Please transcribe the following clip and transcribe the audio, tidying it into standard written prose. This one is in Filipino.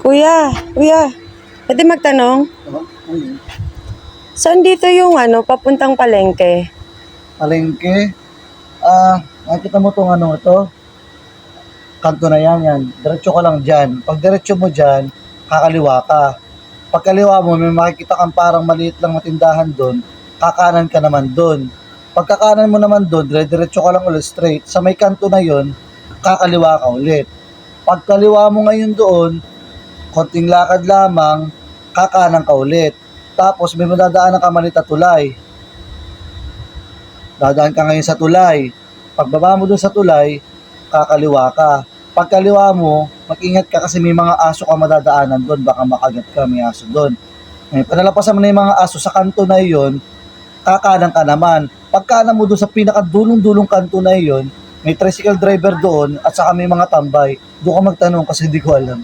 Kuya, pwede magtanong? Saan dito yung papuntang palengke? Palengke. Nakita mo tong ito? Kanto na yan. Diretso ka lang dyan. Pag diretso mo dyan, kakaliwa ka. Pag kaliwa mo, may makikita kang parang maliit lang na tindahan doon. Kakanan ka naman doon. Pag kakanan mo naman doon, diretso ka lang ulit straight. Sa may kanto na yon, kakaliwa ka ulit. Pag kaliwa mo ngayon doon, konting lakad lamang, kakanan ka ulit. Tapos may madadaanan ka maliit na tulay. Dadaan ka ngayon sa tulay. Pagbaba mo dun sa tulay, kakaliwa ka. Pagkaliwa mo, mag-ingat ka kasi may mga aso ka madadaanan doon. Baka makagat ka, may aso doon. Panalapasan mo na yung mga aso sa kanto na iyon, kakanan ka naman. Pagkanan mo doon sa pinakadulong-dulong kanto na iyon, may tricycle driver doon at saka may mga tambay. Doon ka magtanong kasi hindi ko alam.